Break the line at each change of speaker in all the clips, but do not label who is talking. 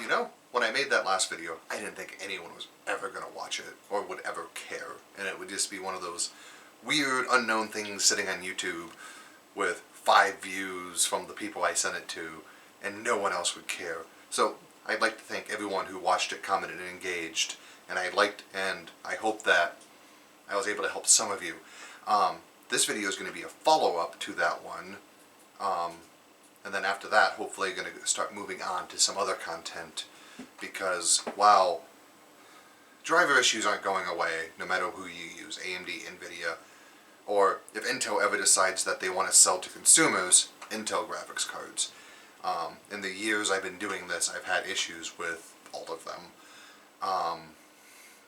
You know, when I made that last video, I didn't think anyone was ever going to watch it or would ever care. And it would just be one of those weird, unknown things sitting on YouTube with 5 views from the people I sent it to, and no one else would care. So I'd like to thank everyone who watched it, commented, and engaged. And I hope that I was able to help some of you. This video is going to be a follow-up to that one. And then after that, hopefully going to start moving on to some other content, because while driver issues aren't going away, no matter who you use, AMD, NVIDIA, or if Intel ever decides that they want to sell to consumers Intel graphics cards. In the years I've been doing this, I've had issues with all of them.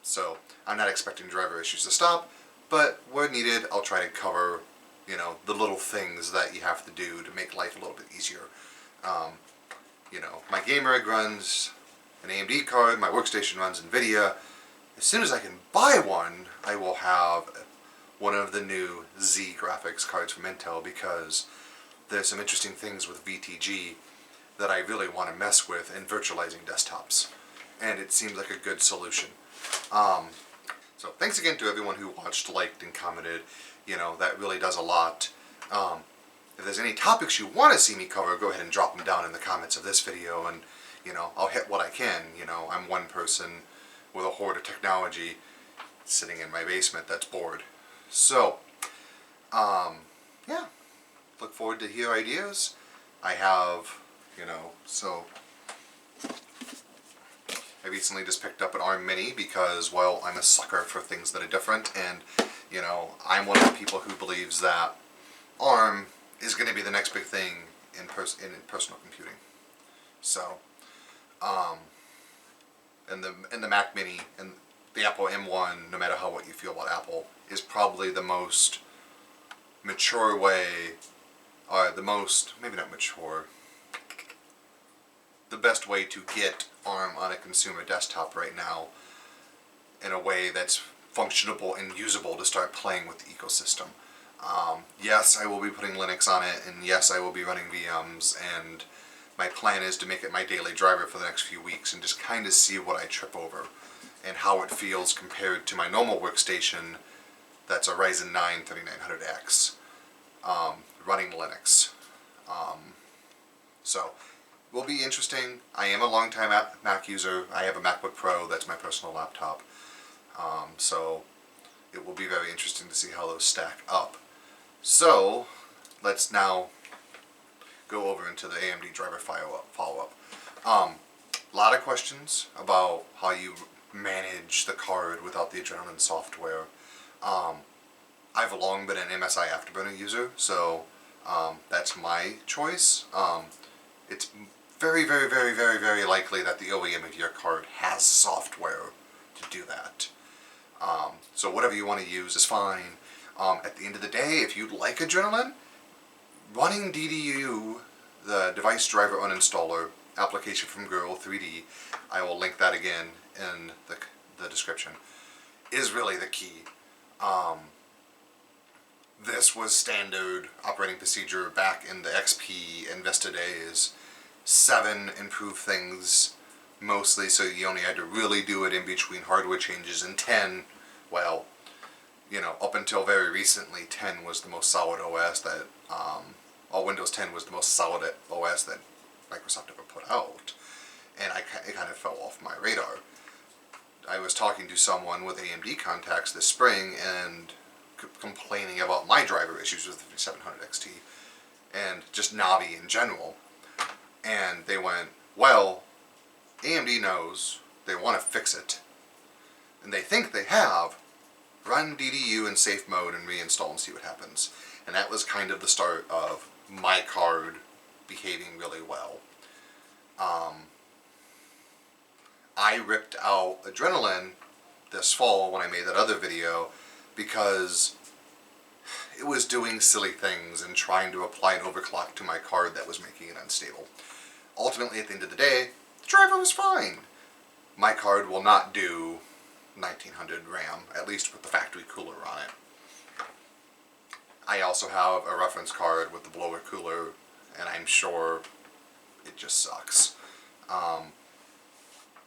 So I'm not expecting driver issues to stop, but where needed, I'll try to cover, you know, the little things that you have to do to make life a little bit easier. You know, my game rig runs an AMD card, my workstation runs NVIDIA. As soon as I can buy one, I will have one of the new Z graphics cards from Intel, because there's some interesting things with VTG that I really want to mess with in virtualizing desktops. And it seems like a good solution. So thanks again to everyone who watched, liked, and commented. You know, that really does a lot. If there's any topics you want to see me cover, go ahead and drop them down in the comments of this video, and, you know, I'll hit what I can. You know, I'm one person with a hoard of technology sitting in my basement that's bored. So, yeah, look forward to hear ideas. I have, you know, so I recently just picked up an ARM Mini because, well, I'm a sucker for things that are different, and, you know, I'm one of the people who believes that ARM is going to be the next big thing in personal computing. So, and the Mac Mini and the Apple M1, no matter what you feel about Apple, is probably the most mature way, or the most, maybe not mature, the best way to get ARM on a consumer desktop right now in a way that's functionable and usable to start playing with the ecosystem. Yes, I will be putting Linux on it, and yes, I will be running VMs, and my plan is to make it my daily driver for the next few weeks and just kind of see what I trip over and how it feels compared to my normal workstation that's a Ryzen 9 3900X running Linux. So, it will be interesting. I am a long-time Mac user. I have a MacBook Pro. That's my personal laptop. So, it will be very interesting to see how those stack up. So, let's now go over into the AMD driver follow-up. A lot of questions about how you manage the card without the Adrenaline software. I've long been an MSI Afterburner user, so that's my choice. It's very, very, very, very, very likely that the OEM of your card has software to do that. So whatever you want to use is fine. At the end of the day, if you like Adrenaline, running DDU, the device driver uninstaller application from Girl 3D, I will link that again in the description, is really the key. This was standard operating procedure back in the XP and Vista days. 7 improved things mostly, so you only had to really do it in between hardware changes, and 10, well, you know, up until very recently, 10 was the most solid OS that, Windows 10 was the most solid OS that Microsoft ever put out, and it kind of fell off my radar. I was talking to someone with AMD contacts this spring and complaining about my driver issues with the 5700 XT and just Navi in general, and they went, well, AMD knows, they want to fix it, and they think they have. Run DDU in safe mode and reinstall and see what happens. And that was kind of the start of my card behaving really well. I ripped out Adrenaline this fall when I made that other video because it was doing silly things and trying to apply an overclock to my card that was making it unstable. Ultimately, at the end of the day, the driver was fine. My card will not do 1900 RAM, at least with the factory cooler on it. I also have a reference card with the blower cooler, and I'm sure it just sucks.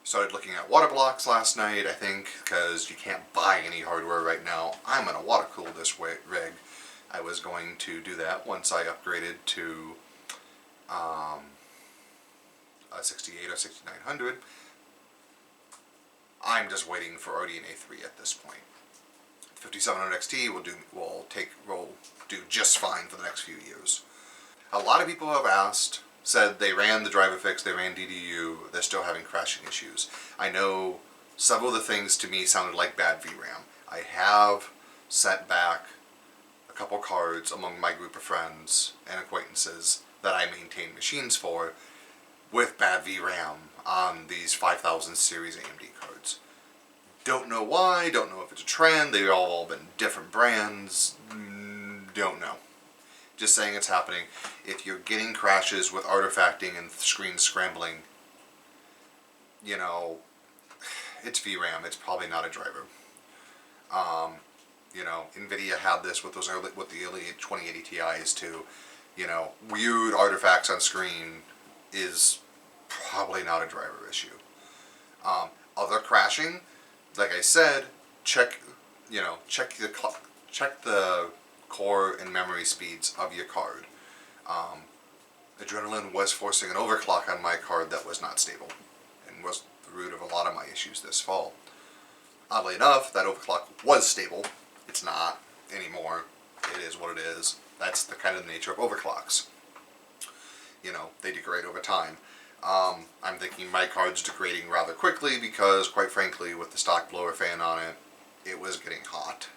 Started looking at water blocks last night, I think, because you can't buy any hardware right now. I'm going to water cool this rig. I was going to do that once I upgraded to a 68 or 6900. I'm just waiting for RDNA 3 at this point. 5700 XT will do just fine for the next few years. A lot of people have asked, said they ran the driver fix, they ran DDU, they're still having crashing issues. I know several of the things to me sounded like bad VRAM. I have sent back a couple cards among my group of friends and acquaintances that I maintain machines for with bad VRAM on these 5000 series AMD cards. Don't know why, don't know if it's a trend, they've all been different brands, don't know. Just saying it's happening. If you're getting crashes with artifacting and screen scrambling, you know, it's VRAM, it's probably not a driver. You know, NVIDIA had this with the early 2080 Ti's too. You know, weird artifacts on screen is probably not a driver issue. Other crashing, like I said, check the core and memory speeds of your card. Adrenaline was forcing an overclock on my card that was not stable and was the root of a lot of my issues this fall. Oddly enough, that overclock was stable. It's not anymore. It is what it is. That's the kind of nature of overclocks. You know, they degrade over time. I'm thinking my card's degrading rather quickly because, quite frankly, with the stock blower fan on it, it was getting hot.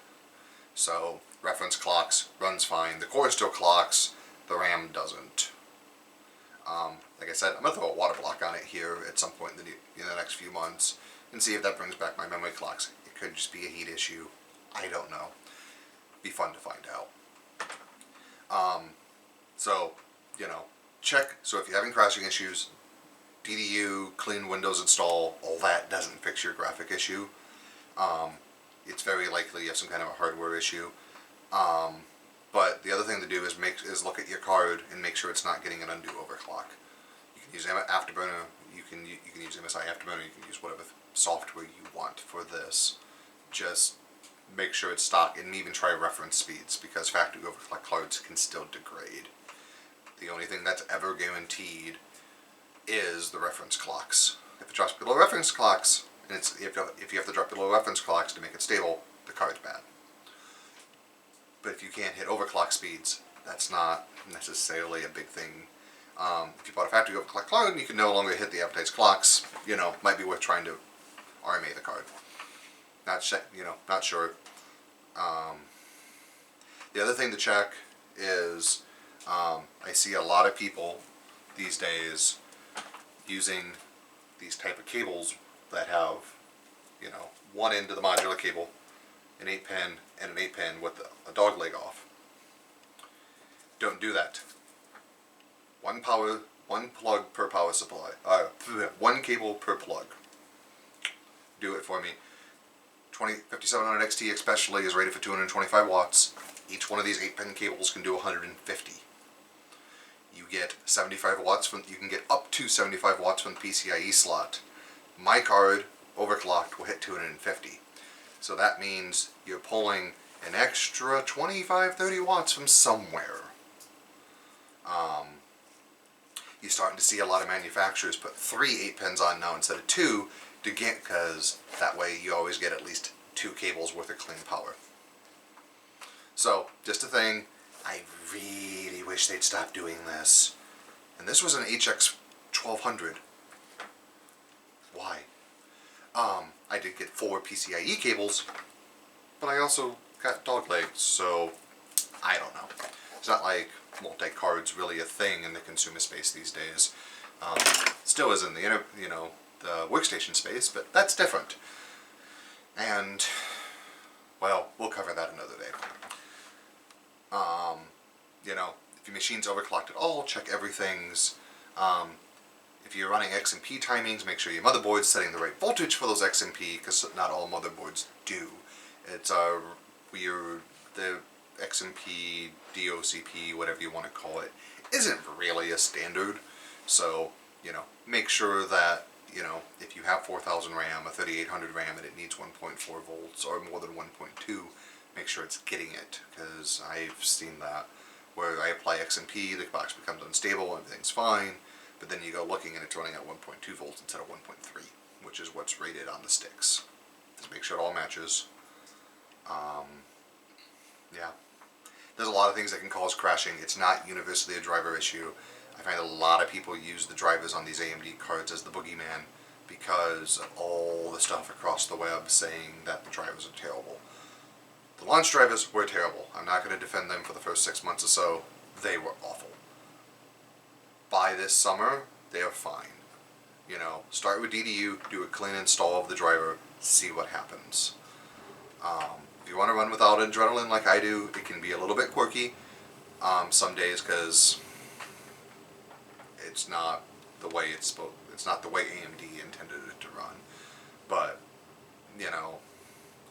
So, reference clocks, runs fine. The core still clocks, the RAM doesn't. Like I said, I'm going to throw a water block on it here at some point in the next few months and see if that brings back my memory clocks. It could just be a heat issue. I don't know. Be fun to find out. So, you know, check. So if you're having crashing issues, DDU, clean Windows install, all that doesn't fix your graphic issue. It's very likely you have some kind of a hardware issue. But the other thing to do is look at your card and make sure it's not getting an undue overclock. You can use Afterburner, you can use MSI Afterburner, you can use whatever software you want for this. Just make sure it's stock, and even try reference speeds, because factory overclock cards can still degrade. The only thing that's ever guaranteed is the reference clocks. If it drops below reference clocks, and if you have to drop below reference clocks to make it stable, the card's bad. But if you can't hit overclock speeds, that's not necessarily a big thing. If you bought a factory overclock card and you can no longer hit the advertised clocks, you know, might be worth trying to RMA the card. Not sure. The other thing to check is I see a lot of people these days using these type of cables that have, you know, one end of the modular cable, an 8-pin, and an 8-pin with a dog leg off. Don't do that. One plug per power supply. One cable per plug. Do it for me. 5700 XT especially is rated for 225 watts. Each one of these 8-pin cables can do 150. You get 75 watts you can get up to 75 watts from the PCIe slot. My card, overclocked, will hit 250. So that means you're pulling an extra 25-30 watts from somewhere. You're starting to see a lot of manufacturers put 3 8-pins on now instead of 2, because that way you always get at least 2 cables worth of clean power. So, just a thing, I really wish they'd stop doing this. And this was an HX 1200. Why? I did get 4 PCIe cables, but I also got dog legs, so I don't know. It's not like multi-card's really a thing in the consumer space these days. Still is in the the workstation space, but that's different. And, well, we'll cover that another day. You know, if your machine's overclocked at all, check everything's. If you're running XMP timings, make sure your motherboard's setting the right voltage for those XMP, because not all motherboards do. It's weird. The XMP, DOCP, whatever you want to call it, isn't really a standard. So, you know, make sure that you know, if you have 4000 RAM, a 3800 RAM, and it needs 1.4 volts or more than 1.2, make sure it's getting it, because I've seen that where I apply XMP, the box becomes unstable, everything's fine, but then you go looking and it's running at 1.2 volts instead of 1.3, which is what's rated on the sticks. Just make sure it all matches. Yeah. There's a lot of things that can cause crashing. It's not universally a driver issue. I find a lot of people use the drivers on these AMD cards as the boogeyman because of all the stuff across the web saying that the drivers are terrible. The launch drivers were terrible. I'm not going to defend them for the first 6 months or so. They were awful. By this summer, they are fine. You know, start with DDU, do a clean install of the driver, see what happens. If you want to run without adrenaline like I do, it can be a little bit quirky some days because it's not the way it's not the way AMD intended it to run. But, you know,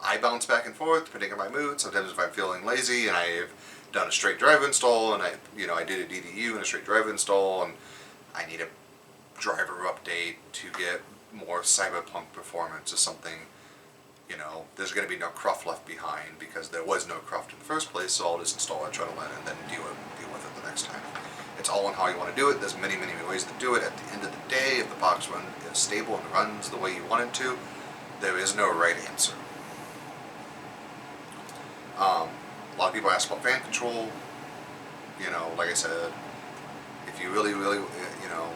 I bounce back and forth depending on my mood. Sometimes if I'm feeling lazy and I've done a straight driver install and I did a DDU and a straight driver install and I need a driver update to get more cyberpunk performance or something, you know, there's going to be no cruft left behind because there was no cruft in the first place, so I'll just install adrenaline and then deal with it the next time. It's all on how you want to do it. There's many, many ways to do it. At the end of the day, if the box run is stable and runs the way you want it to, there is no right answer. A lot of people ask about fan control. You know, like I said, if you really, you know,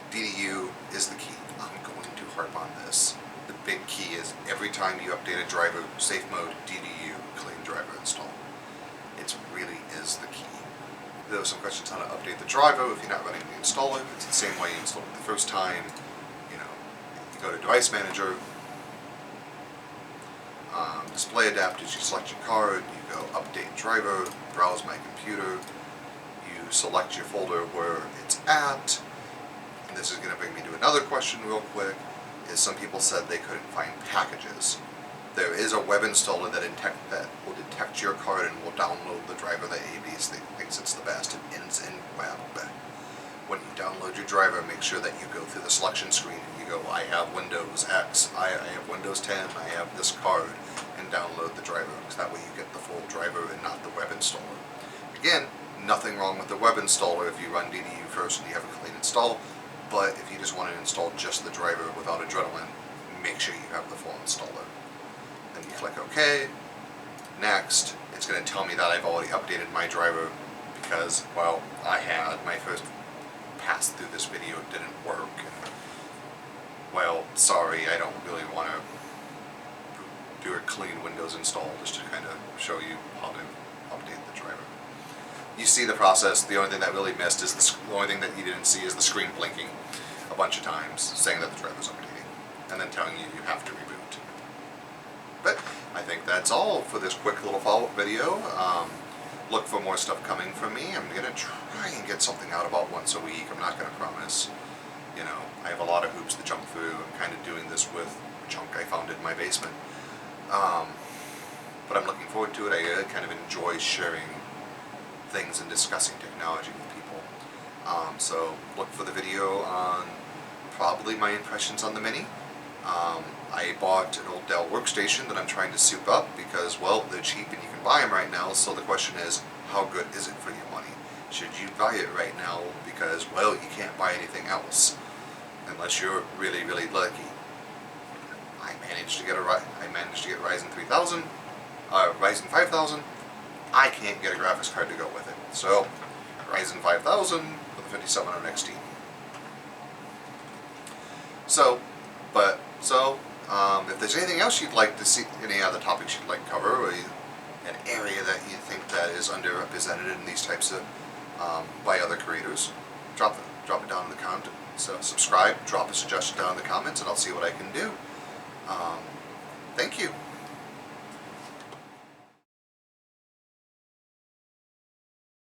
DDU is the key. I'm going to harp on this. The big key is every time you update a driver, safe mode, DDU, clean driver install. It really is the key. There were some questions on how to update the driver if you're not running the installer. It's the same way you install it the first time. You know, you go to Device Manager, display adapters, you select your card, you go update driver, browse my computer, you select your folder where it's at, and this is going to bring me to another question real quick, is some people said they couldn't find packages. There is a web installer that will detect your card and will download the driver that AMD thinks it's the best. It ends in web. When you download your driver, make sure that you go through the selection screen and you go, I have Windows X, I have Windows 10, I have this card, and download the driver, because that way you get the full driver and not the web installer. Again, nothing wrong with the web installer if you run DDU first and you have a clean install, but if you just want to install just the driver without adrenaline, make sure you have the full installer. Then you click OK. Next, it's going to tell me that I've already updated my driver because, well, I had my first pass through this video, it didn't work. And, well, sorry, I don't really want to do a clean Windows install just to kind of show you how to update the driver. You see the process. The only thing that really missed is the only thing that you didn't see is the screen blinking a bunch of times saying that the driver's updating and then telling you you have to reboot. But I think that's all for this quick little follow-up video. Look for more stuff coming from me. I'm going to try and get something out about once a week. I'm not going to promise. You know, I have a lot of hoops to jump through. I'm kind of doing this with junk I found in my basement. But I'm looking forward to it. I kind of enjoy sharing things and discussing technology with people. So look for the video on probably my impressions on the Mini. I bought an old Dell workstation that I'm trying to soup up because, well, they're cheap and you can buy them right now. So the question is, how good is it for your money? Should you buy it right now because, well, you can't buy anything else unless you're really, really lucky. I managed to get Ryzen 3000, Ryzen 5000. I can't get a graphics card to go with it. So, Ryzen 5000 with a 5700 XT. If there's anything else you'd like to see, any other topics you'd like to cover, or an area that you think that is underrepresented in these types of, by other creators, drop it down in the comments. So subscribe, drop a suggestion down in the comments, and I'll see what I can do. Thank you.